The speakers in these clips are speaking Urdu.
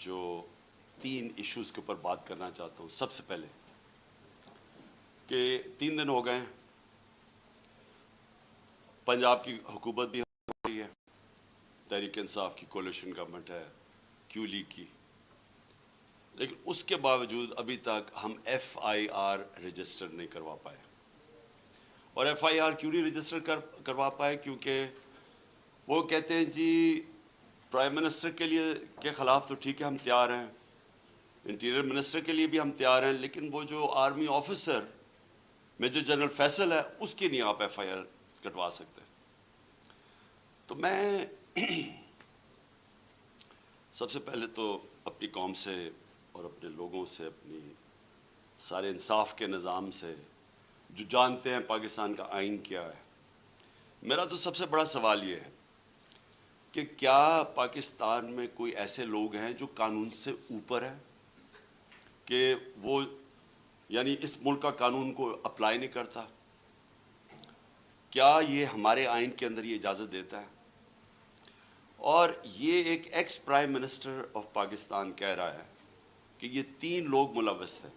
جو 3 ایشوز کے اوپر بات کرنا چاہتا ہوں. سب سے پہلے کہ 3 دن ہو گئے ہیں، پنجاب کی حکومت بھی ہو رہی ہے، تحریک انصاف کی کولیشن گورنمنٹ ہے، کیو لیگ کی، لیکن اس کے باوجود ابھی تک ہم ایف آئی آر رجسٹر نہیں کروا پائے. اور ایف آئی آر کیوں نہیں رجسٹر کروا پائے؟ کیونکہ وہ کہتے ہیں جی پرائم منسٹر کے خلاف تو ٹھیک ہے ہم تیار ہیں، انٹیریئر منسٹر کے لیے بھی ہم تیار ہیں، لیکن وہ جو army officer major general Faisal ہے اس کی نہیں آپ ایف آئی آر کٹوا سکتے. تو میں سب سے پہلے تو اپنی قوم سے اور اپنے لوگوں سے، اپنی سارے انصاف کے نظام سے جو جانتے ہیں پاکستان کا آئین کیا ہے، میرا تو سب سے بڑا سوال یہ ہے کہ کیا پاکستان میں کوئی ایسے لوگ ہیں جو قانون سے اوپر ہیں، کہ وہ یعنی اس ملک کا قانون کو اپلائی نہیں کرتا؟ کیا یہ ہمارے آئین کے اندر یہ اجازت دیتا ہے؟ اور یہ ایک ex prime minister of Pakistan کہہ رہا ہے کہ یہ 3 لوگ ملوث تھے،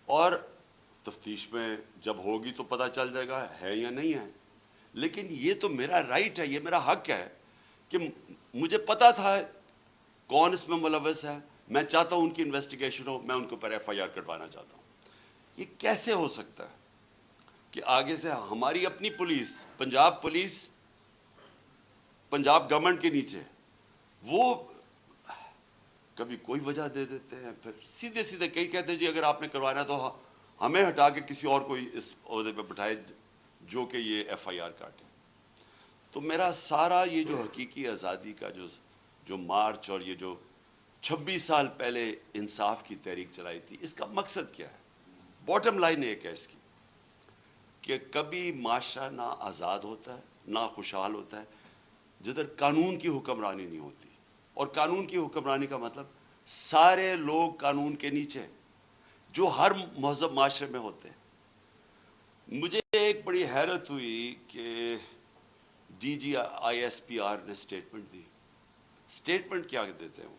اور تفتیش میں جب ہوگی تو پتہ چل جائے گا ہے یا نہیں ہے. لیکن یہ تو میرا رائٹ ہے، یہ میرا حق ہے کہ مجھے پتا تھا کون اس میں ملوث ہے، میں چاہتا ہوں ان کی انویسٹیگیشن ہو، میں ان کے اوپر ایف آئی آر کٹوانا چاہتا ہوں. یہ کیسے ہو سکتا ہے کہ آگے سے ہماری اپنی پولیس، پنجاب گورنمنٹ کے نیچے، وہ کبھی کوئی وجہ دے دیتے ہیں، پھر سیدھے کئی کہتے ہیں جی اگر آپ نے کروانا تو ہمیں ہٹا کے کسی اور کو اس عہدے پہ بٹھائے جو کہ یہ ایف آئی آر کاٹے. تو میرا سارا یہ جو حقیقی آزادی کا جو مارچ اور یہ جو 26 سال پہلے انصاف کی تحریک چلائی تھی، اس کا مقصد کیا ہے؟ باٹم لائن ایک ہے اس کی کہ کبھی معاشرہ نہ آزاد ہوتا ہے نہ خوشحال ہوتا ہے جدھر قانون کی حکمرانی نہیں ہوتی. اور قانون کی حکمرانی کا مطلب سارے لوگ قانون کے نیچے جو ہر مہذب معاشرے میں ہوتے ہیں. مجھے ایک بڑی حیرت ہوئی کہ D G I S P R نے سٹیٹمنٹ دی. سٹیٹمنٹ کیا دیتے ہیں وہ؟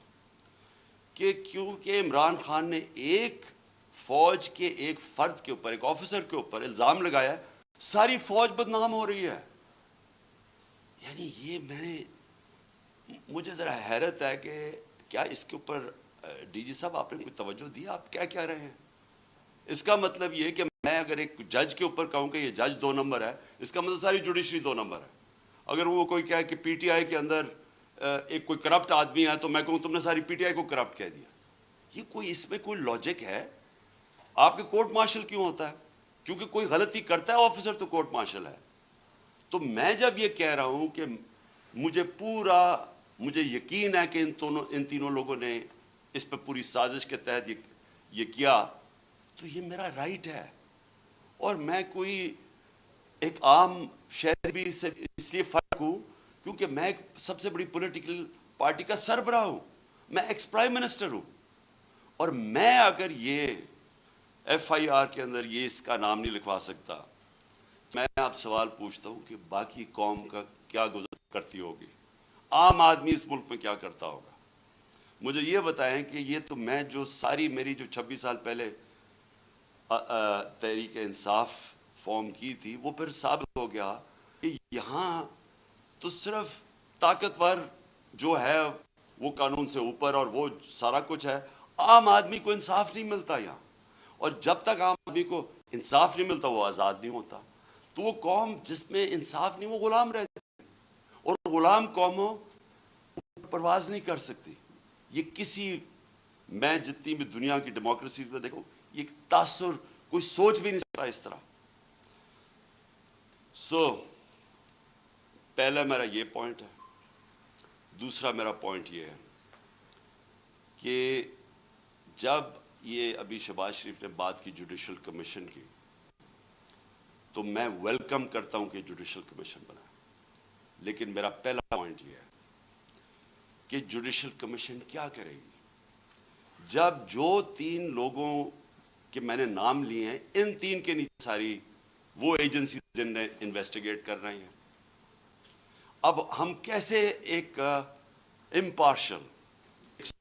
کہ کیونکہ عمران خان نے ایک فوج کے ایک فرد کے اوپر، ایک آفیسر کے اوپر الزام لگایا، ساری فوج بدنام ہو رہی ہے. یعنی یہ مجھے ذرا حیرت ہے کہ کیا اس کے اوپر ڈی جی صاحب آپ نے کوئی توجہ دی؟ آپ کیا کہہ رہے ہیں؟ اس کا مطلب یہ کہ میں اگر ایک جج کے اوپر کہوں کہ یہ جج 2 نمبر ہے، اس کا مطلب ساری جوڈیشری 2 نمبر ہے. اگر وہ کوئی کہے کہ پی ٹی آئی کے اندر ایک کوئی کرپٹ آدمی ہے تو میں کہوں تم نے ساری پی ٹی آئی کو کرپٹ کہہ دیا. یہ اس میں کوئی لاجک ہے؟ آپ کے کورٹ مارشل کیوں ہوتا ہے؟ کیونکہ کوئی غلطی کرتا ہے آفیسر تو کورٹ مارشل ہے. تو میں جب یہ کہہ رہا ہوں کہ مجھے یقین ہے کہ ان تینوں لوگوں نے اس پہ پوری سازش کے تحت یہ کیا، تو یہ میرا رائٹ ہے. اور میں کوئی ایک عام شہری سے اس لیے فرق ہوں کیونکہ میں ایک سب سے بڑی پولیٹیکل پارٹی کا سربراہ ہوں، میں ایکس پرائم منسٹر ہوں. اور میں اگر یہ ایف آئی آر کے اندر یہ اس کا نام نہیں لکھوا سکتا، میں آپ سوال پوچھتا ہوں کہ باقی قوم کا کیا گزر کرتی ہوگی، عام آدمی اس ملک میں کیا کرتا ہوگا. مجھے یہ بتائیں کہ یہ تو میں جو میری جو 26 سال پہلے تحریک انصاف فارم کی تھی، وہ پھر ثابت ہو گیا کہ یہاں تو صرف طاقتور جو ہے وہ قانون سے اوپر اور وہ سارا کچھ ہے، عام آدمی کو انصاف نہیں ملتا یہاں. اور جب تک عام آدمی کو انصاف نہیں ملتا وہ آزاد نہیں ہوتا. تو وہ قوم جس میں انصاف نہیں، وہ غلام رہتی ہے، اور غلام قوموں پرواز نہیں کر سکتی. یہ میں جتنی بھی دنیا کی ڈیموکریسیز میں دیکھوں، یہ تاثر کوئی سوچ بھی نہیں سکتا اس طرح. پہلا میرا یہ پوائنٹ ہے. دوسرا میرا پوائنٹ یہ ہے کہ جب یہ ابھی شہباز شریف نے بات کی جوڈیشل کمیشن کی، تو میں ویلکم کرتا ہوں کہ جوڈیشل کمیشن بنا. لیکن میرا پہلا پوائنٹ یہ ہے کہ جوڈیشل کمیشن کیا کرے گی جب جو 3 لوگوں کے میں نے نام لیے ہیں، ان 3 کے نیچے ساری وہ ایجنسی جن نے انویسٹیگیٹ کر رہی ہیں. اب ہم کیسے ایک امپارشل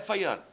FIR,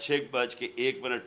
6:01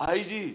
IG,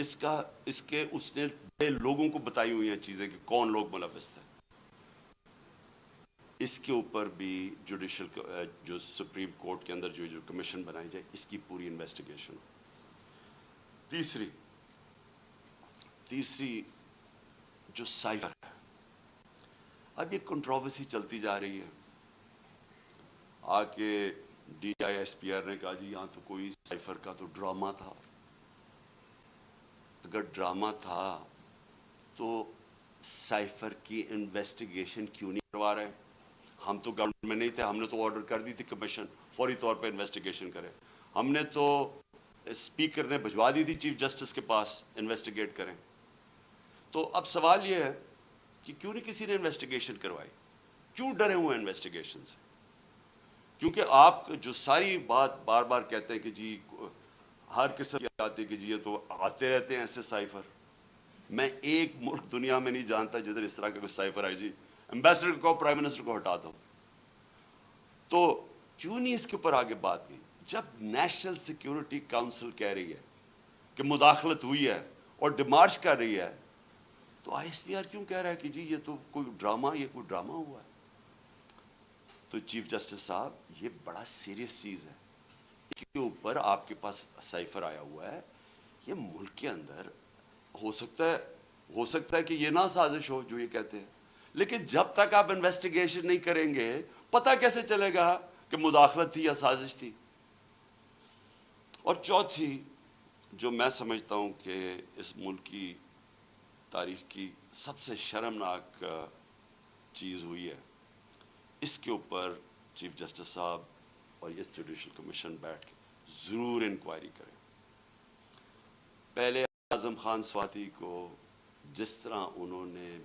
اس کے اس نے بڑے لوگوں کو بتائی ہوئی ہیں چیزیں کہ کون لوگ ملوث تھے. اس کے اوپر بھی جوڈیشل جو سپریم کورٹ کے اندر جو کمیشن بنائی جائے اس کی پوری انویسٹیگیشن. تیسری جو سائفر ہے، اب یہ کنٹروورسی چلتی جا رہی ہے. آ کے D I S P R نے کہا جی یہاں تو کوئی سائفر کا تو ڈرامہ تھا. اگر ڈرامہ تھا تو سائفر کی انویسٹیگیشن کیوں نہیں کروا رہے؟ ہم تو گورنمنٹ میں نہیں تھے، ہم نے تو آرڈر کر دی تھی کمیشن فوری طور پہ انویسٹیگیشن کرے. ہم نے تو اسپیکر نے بھجوا دی تھی چیف جسٹس کے پاس انویسٹیگیٹ کریں. تو اب سوال یہ ہے کہ کیوں نہیں کسی نے انویسٹیگیشن کروائی؟ کیوں ڈرے ہوئے ہیں انویسٹیگیشن سے؟ کیونکہ آپ جو ساری بات بار بار کہتے ہیں کہ جی ہر قسم کی آتی ہے کہ جی یہ تو آتے رہتے ہیں ایسے سائفر. میں ایک ملک دنیا میں نہیں جانتا جدھر اس طرح کا کوئی سائفر آئی جی ایمبیسڈر کو پرائم منسٹر کو ہٹا دو. تو کیوں نہیں اس کے اوپر آگے بات کی؟ جب نیشنل سیکیورٹی کاؤنسل کہہ رہی ہے کہ مداخلت ہوئی ہے اور ڈیمارچ کر رہی ہے، تو آئی ایس پی آر کیوں کہہ رہا ہے کہ جی یہ تو کوئی ڈرامہ ہوا ہے؟ تو چیف جسٹس صاحب یہ بڑا سیریس چیز ہے. اس کے اوپر آپ کے پاس سائفر آیا ہوا ہے. یہ ملک کے اندر ہو سکتا ہے کہ یہ نہ سازش ہو جو یہ کہتے ہیں، لیکن جب تک آپ انویسٹیگیشن نہیں کریں گے پتہ کیسے چلے گا کہ مداخلت تھی یا سازش تھی؟ اور چوتھی جو میں سمجھتا ہوں کہ اس ملک کی تاریخ کی سب سے شرمناک چیز ہوئی ہے، اس کے اوپر چیف جسٹس صاحب اور یہ جوڈیشل کمیشن بیٹھ کے ضرور انکوائری کریں. پہلے اعظم خان سواتی کو جس طرح انہوں نے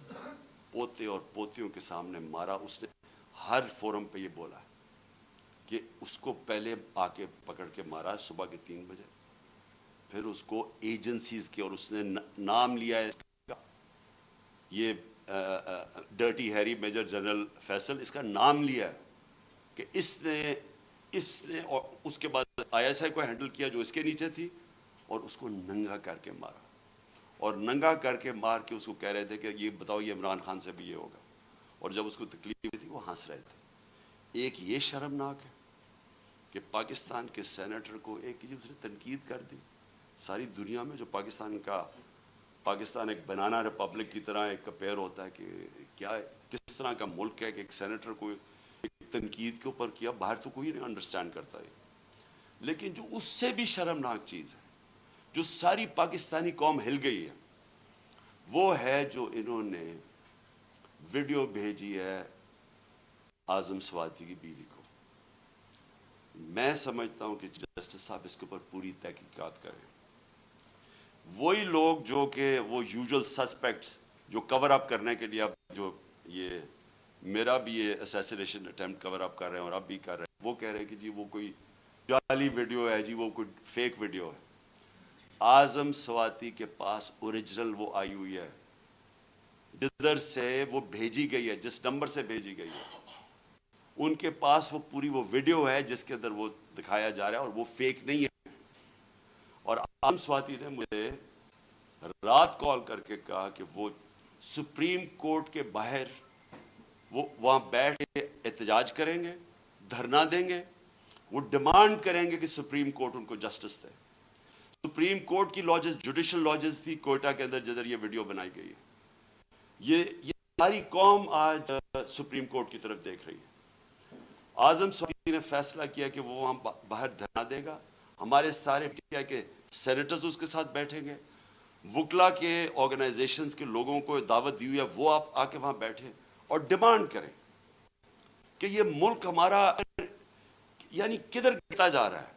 پوتے اور پوتیوں کے سامنے مارا، اس نے ہر فورم پہ یہ بولا ہے کہ اس کو پہلے آ کے پکڑ کے مارا صبح کے 3 بجے، پھر اس کو ایجنسیز کے، اور اس نے نام لیا ہے یہ dirty Harry major general Faisal, اس کا نام لیا ہے کہ اس نے اور اس کے بعد آئی ایس آئی کو ہینڈل کیا جو اس کے نیچے تھی، اور اس کو ننگا کر کے مارا. اور ننگا کر کے مار کے اس کو کہہ رہے تھے کہ یہ بتاؤ یہ عمران خان سے بھی یہ ہوگا. اور جب اس کو تکلیف تھی وہ ہنس رہے تھے. ایک یہ شرمناک ہے کہ پاکستان کے سینیٹر کو ایک اس نے تنقید کر دی. ساری دنیا میں جو پاکستان ایک بنانا ریپبلک کی طرح ایک کمپیئر ہوتا ہے کہ کیا کس طرح کا ملک ہے کہ ایک سینیٹر کو ایک تنقید کے اوپر کیا، باہر تو کوئی نہیں انڈرسٹینڈ کرتا ہے. لیکن جو اس سے بھی شرمناک چیز ہے، جو ساری پاکستانی قوم ہل گئی ہے، وہ ہے جو انہوں نے ویڈیو بھیجی ہے اعظم سواتی کی بیوی کو. میں سمجھتا ہوں کہ جسٹس صاحب اس کے اوپر پوری تحقیقات کریں. وہی لوگ جو کہ وہ یوزول سسپیکٹس جو کور اپ کرنے کے لیے اب جو یہ میرا بھی یہ اسیسینیشن اٹیمپٹ کور اپ کر رہے ہیں اور اب بھی کر رہے ہیں، وہ کہہ رہے ہیں کہ جی وہ کوئی جعلی ویڈیو ہے، جی وہ کوئی فیک ویڈیو ہے. اعظم سواتی کے پاس اوریجنل وہ آئی ہوئی ہے، جدھر سے وہ بھیجی گئی ہے، جس نمبر سے بھیجی گئی ہے، ان کے پاس وہ پوری وہ ویڈیو ہے جس کے اندر وہ دکھایا جا رہا ہے، اور وہ فیک نہیں ہے. اور اعظم سواتی نے مجھے رات کال کر کے کہا کہ وہ سپریم کورٹ کے باہر وہ وہاں بیٹھ کے احتجاج کریں گے، دھرنا دیں گے، وہ ڈیمانڈ کریں گے کہ سپریم کورٹ ان کو جسٹس دے. سپریم کورٹ کی لاجز جوڈیشل لاجز تھی کوئٹہ کے اندر جدھر یہ ویڈیو بنائی گئی ہے. یہ ساری قوم آج سپریم کورٹ کی طرف دیکھ رہی ہے. اعظم سواتی نے فیصلہ کیا کہ وہ وہاں باہر دھرنا دے گا، ہمارے سارے پی آئی کے سینیٹرز اس کے ساتھ بیٹھیں گے، وکلا کے آرگنائزیشنز کے لوگوں کو دعوت دی ہوئی ہے وہ آپ آ کے وہاں بیٹھیں اور ڈیمانڈ کریں کہ یہ ملک ہمارا یعنی کدھر گرتا جا رہا ہے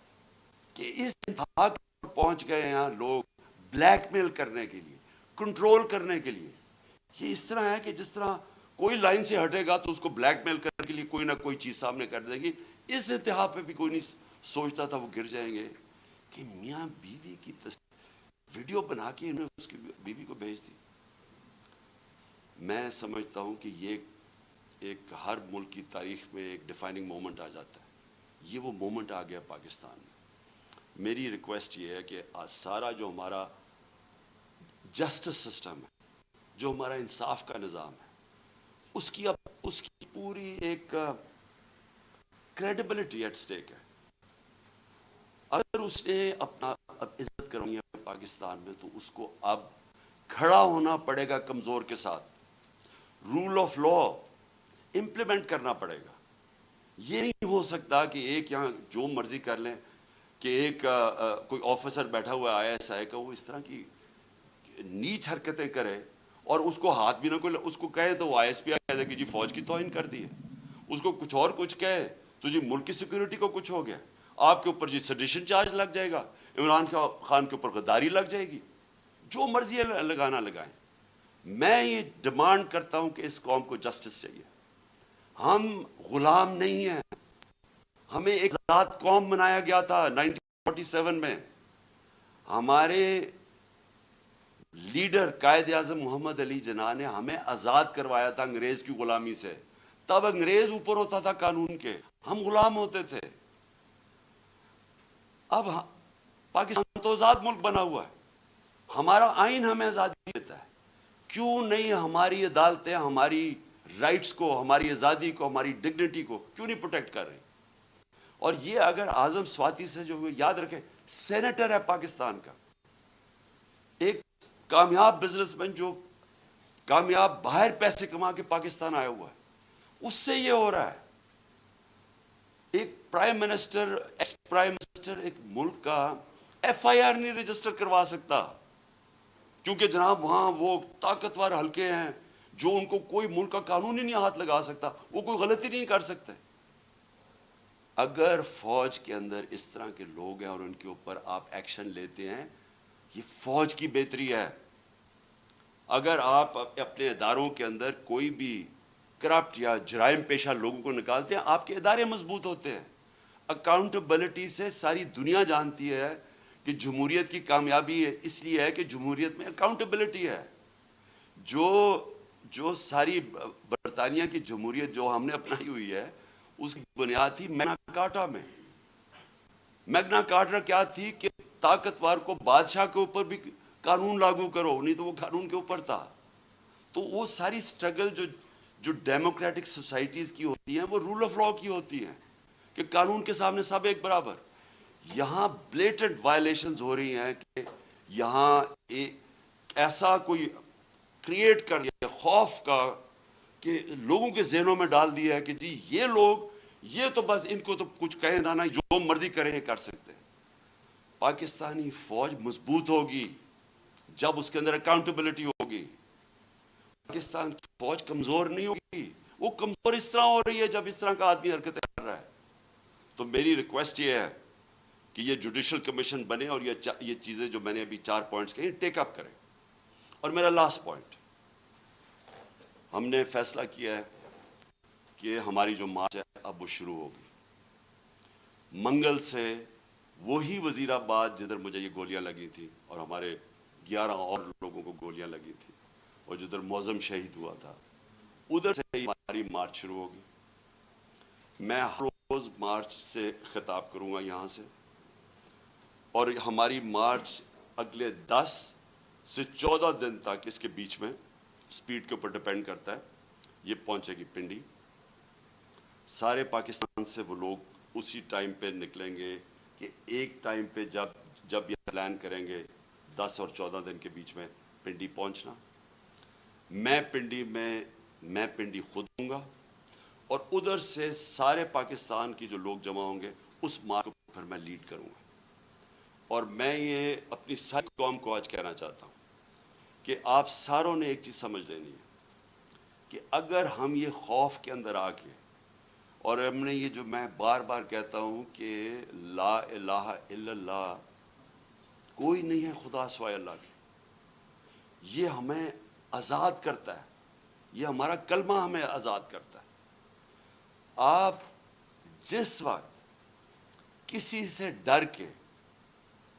کہ اس انتہا پر پہنچ گئے ہیں یہاں لوگ بلیک میل کرنے کے لیے، کنٹرول کرنے کے لیے. یہ اس طرح ہے کہ جس طرح کوئی لائن سے ہٹے گا تو اس کو بلیک میل کرنے کے لیے کوئی نہ کوئی چیز سامنے کر دے گی. اس انتہا پہ بھی کوئی نہیں سوچتا تھا وہ گر جائیں گے کہ میاں بیوی کی ویڈیو بنا کے انہوں نے اس کی بیوی کو بھیج دی. میں سمجھتا ہوں کہ یہ ایک ہر ملک کی تاریخ میں ایک ڈیفائننگ مومنٹ آ جاتا ہے. یہ وہ مومنٹ آ گیا پاکستان میں. میری ریکویسٹ یہ ہے کہ سارا جو ہمارا جسٹس سسٹم ہے، جو ہمارا انصاف کا نظام ہے، اس کی پوری ایک کریڈیبلٹی ایٹ سٹیک ہے۔ اگر اس نے اپنا اب عزت کرنی ہے پاکستان میں، تو اس کو اب کھڑا ہونا پڑے گا کمزور کے ساتھ، رول آف لا امپلیمنٹ کرنا پڑے گا۔ یہ نہیں ہو سکتا کہ ایک یہاں جو مرضی کر لیں، کہ ایک کوئی آفیسر بیٹھا ہوا آئی ایس آئی کا، وہ اس طرح کی نیچ حرکتیں کرے اور اس کو ہاتھ بھی نہ کوئی اس کو کہے تو وہ آئی ایس پی کہہ دے کہ جی فوج کی توہین کر دی ہے، اس کو کچھ اور کچھ کہے تو جی ملک کی سیکورٹی کو کچھ ہو گیا، آپ کے اوپر جی سیڈیشن چارج لگ جائے گا، عمران خان کے اوپر غداری لگ جائے گی، جو مرضی لگانا لگائیں۔ میں یہ ڈیمانڈ کرتا ہوں کہ اس قوم کو جسٹس چاہیے، ہم غلام نہیں ہیں، ہمیں ایک آزاد قوم بنایا گیا تھا 1947 میں، ہمارے لیڈر قائد اعظم محمد علی جناح نے ہمیں آزاد کروایا تھا انگریز کی غلامی سے، تب انگریز اوپر ہوتا تھا قانون کے، ہم غلام ہوتے تھے۔ اب پاکستان تو آزاد ملک بنا ہوا ہے، ہمارا آئین ہمیں آزادی دیتا ہے، کیوں نہیں ہماری عدالتیں ہماری رائٹس کو، ہماری آزادی کو، ہماری ڈگنیٹی کو کیوں نہیں پروٹیکٹ کر رہی؟ اور یہ اگر اعظم سواتی سے جو یاد رکھیں، سینیٹر ہے پاکستان کا، ایک کامیاب بزنس مین جو کامیاب باہر پیسے کما کے پاکستان آیا ہوا ہے، اس سے یہ ہو رہا ہے۔ ایک prime minister, ex prime minister ایک ملک کا ایف آئی آر نہیں رجسٹر کروا سکتا، کیونکہ جناب وہاں وہ طاقتور حلقے ہیں جو ان کو کوئی ملک کا قانون ہی نہیں ہاتھ لگا سکتا، وہ کوئی غلطی نہیں کر سکتے۔ اگر فوج کے اندر اس طرح کے لوگ ہیں اور ان کے اوپر آپ ایکشن لیتے ہیں، یہ فوج کی بہتری ہے۔ اگر آپ اپنے اداروں کے اندر کوئی بھی کرپٹ یا جرائم پیشہ لوگوں کو نکالتے ہیں، آپ کے ادارے مضبوط ہوتے ہیں۔ اکاؤنٹیبلٹی سے ساری دنیا جانتی ہے کہ جمہوریت کی کامیابی اس لیے ہے کہ جمہوریت میں اکاؤنٹیبلٹی ہے۔ جو ساری برطانیہ کی جمہوریت جو ہم نے اپنائی ہوئی ہے، اس کی بنیاد تھی میگنا کارٹا میں۔ میگنا کارٹا کیا تھی کہ طاقتور کو بادشاہ کے اوپر بھی قانون لاگو کرو، نہیں تو وہ قانون کے اوپر تھا۔ تو وہ ساری سٹرگل جو ڈیموکریٹک سوسائٹیز کی ہوتی ہیں، وہ رول آف لا کی ہوتی ہیں کہ قانون کے سامنے سب ایک برابر۔ یہاں بلیٹنٹ وائلیشنز ہو رہی ہیں کہ یہاں ایسا کوئی کریٹ کر دیا خوف کا کہ لوگوں کے ذہنوں میں ڈال دیا ہے کہ جی یہ لوگ، یہ تو بس ان کو تو کچھ کہیں نہ جو مرضی کریں کر سکتے ہیں۔ پاکستانی فوج مضبوط ہوگی جب اس کے اندر اکاؤنٹیبلٹی ہوگی۔ پاکستان کی فوج کمزور نہیں ہوگی، وہ کمزور اس طرح ہو رہی ہے جب اس طرح کا آدمی حرکتیں کر رہا ہے۔ تو میری ریکویسٹ یہ ہے کہ یہ جوڈیشل کمیشن بنے اور یہ چیزیں جو میں نے ابھی 4 پوائنٹس کہی ٹیک اپ کریں۔ اور میرا لاسٹ پوائنٹ، ہم نے فیصلہ کیا ہے کہ ہماری جو مارچ ہے اب وہ شروع ہوگی منگل سے۔ وہی وزیر آباد جدھر مجھے یہ گولیاں لگی تھی اور ہمارے 11 اور لوگوں کو گولیاں لگی تھی اور جدھر معظم شہید ہوا تھا، ادھر سے ہماری مارچ شروع ہوگی۔ میں ہر روز مارچ سے خطاب کروں گا یہاں سے، اور ہماری مارچ اگلے 10 سے 14 دن تک، اس کے بیچ میں سپیڈ کے اوپر ڈیپینڈ کرتا ہے، یہ پہنچے گی پنڈی۔ سارے پاکستان سے وہ لوگ اسی ٹائم پہ نکلیں گے کہ ایک ٹائم پہ جب یہ پلان کریں گے 10 اور 14 دن کے بیچ میں پنڈی پہنچنا۔ میں پنڈی خود ہوں گا، اور ادھر سے سارے پاکستان کی جو لوگ جمع ہوں گے اس مارچ کو پھر میں لیڈ کروں گا۔ اور میں یہ اپنی ساری قوم کو آج کہنا چاہتا ہوں کہ آپ ساروں نے ایک چیز سمجھ لینی ہے کہ اگر ہم یہ خوف کے اندر آ کے، اور ہم نے یہ جو میں بار بار کہتا ہوں کہ لا الہ الا اللہ، کوئی نہیں ہے خدا سوائے اللہ کے، یہ ہمیں آزاد کرتا ہے، یہ ہمارا کلمہ ہمیں آزاد کرتا ہے۔ آپ جس وقت کسی سے ڈر کے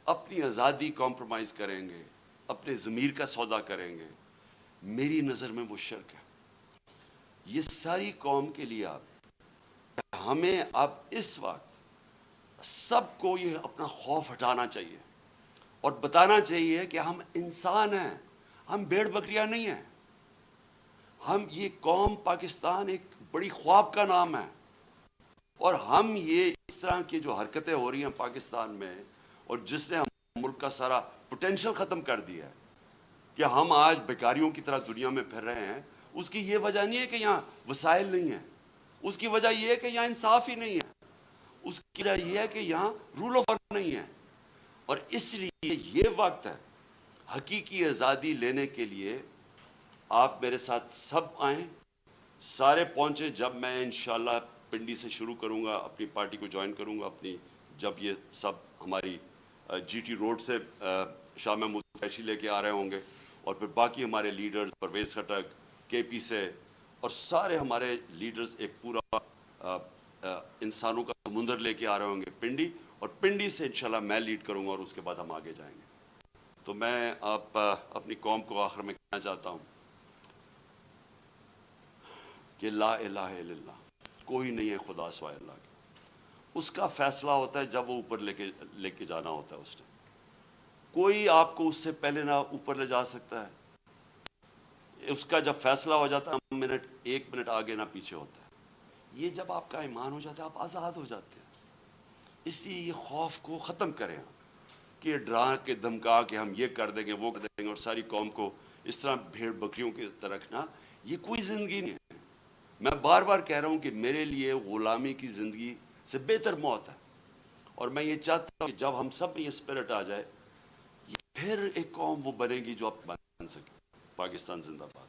اپنی آزادی کمپرومائز کریں گے، اپنے ضمیر کا سودا کریں گے، میری نظر میں وہ شرک ہے۔ یہ ساری قوم کے لیے ہمیں اب اس وقت سب کو یہ اپنا خوف ہٹانا چاہیے اور بتانا چاہیے کہ ہم انسان ہیں، ہم بھیڑ بکریاں نہیں ہیں. ہم یہ قوم پاکستان ایک بڑی خواب کا نام ہے, اور ہم یہ اس طرح کی جو حرکتیں ہو رہی ہیں پاکستان میں, اور جس نے ہم ملک کا سارا پوٹینشل ختم کر دیا ہے کہ ہم آج بیکاریوں کی طرح دنیا میں پھر رہے ہیں, اس کی یہ وجہ نہیں ہے کہ یہاں وسائل نہیں ہیں, اس کی وجہ یہ ہے کہ یہاں انصاف ہی نہیں ہے, اس کی وجہ یہ ہے کہ یہاں رول آف لا نہیں ہے. اور اس لیے یہ وقت ہے حقیقی آزادی لینے کے لیے. آپ میرے ساتھ سب آئیں, سارے پہنچے. جب میں انشاءاللہ پنڈی سے شروع کروں گا, اپنی پارٹی کو جوائن کروں گا اپنی, جب یہ سب ہماری جی ٹی روڈ سے شاہ محمود قریشی لے کے آ رہے ہوں گے, اور پھر باقی ہمارے لیڈرز پرویز خٹک کے پی سے, اور سارے ہمارے لیڈرز ایک پورا انسانوں کا سمندر لے کے آ رہے ہوں گے پنڈی, اور پنڈی سے انشاءاللہ میں لیڈ کروں گا, اور اس کے بعد ہم آگے جائیں گے. تو میں اپنی قوم کو آخر میں کہنا چاہتا ہوں کہ لا الہ الا اللہ, کوئی نہیں ہے خدا سوائے اللہ کے. اس کا فیصلہ ہوتا ہے جب وہ اوپر لے کے جانا ہوتا ہے. اس نے کوئی آپ کو اس سے پہلے نہ اوپر لے جا سکتا ہے. اس کا جب فیصلہ ہو جاتا ہے, ایک منٹ آگے نہ پیچھے ہوتا ہے. یہ جب آپ کا ایمان ہو جاتا ہے, آپ آزاد ہو جاتے ہیں. اس لیے یہ خوف کو ختم کریں کہ ڈرا کے دھمکا کے ہم یہ کر دیں گے وہ کر دیں گے, اور ساری قوم کو اس طرح بھیڑ بکریوں کی طرح رکھنا, یہ کوئی زندگی نہیں ہے. میں بار بار کہہ رہا ہوں کہ میرے لیے غلامی کی زندگی سے بہتر موت ہے, اور میں یہ چاہتا ہوں کہ جب ہم سب میں یہ اسپرٹ آ جائے, پھر ایک قوم وہ بنے گی جو اب بن سکے. پاکستان زندہ باد.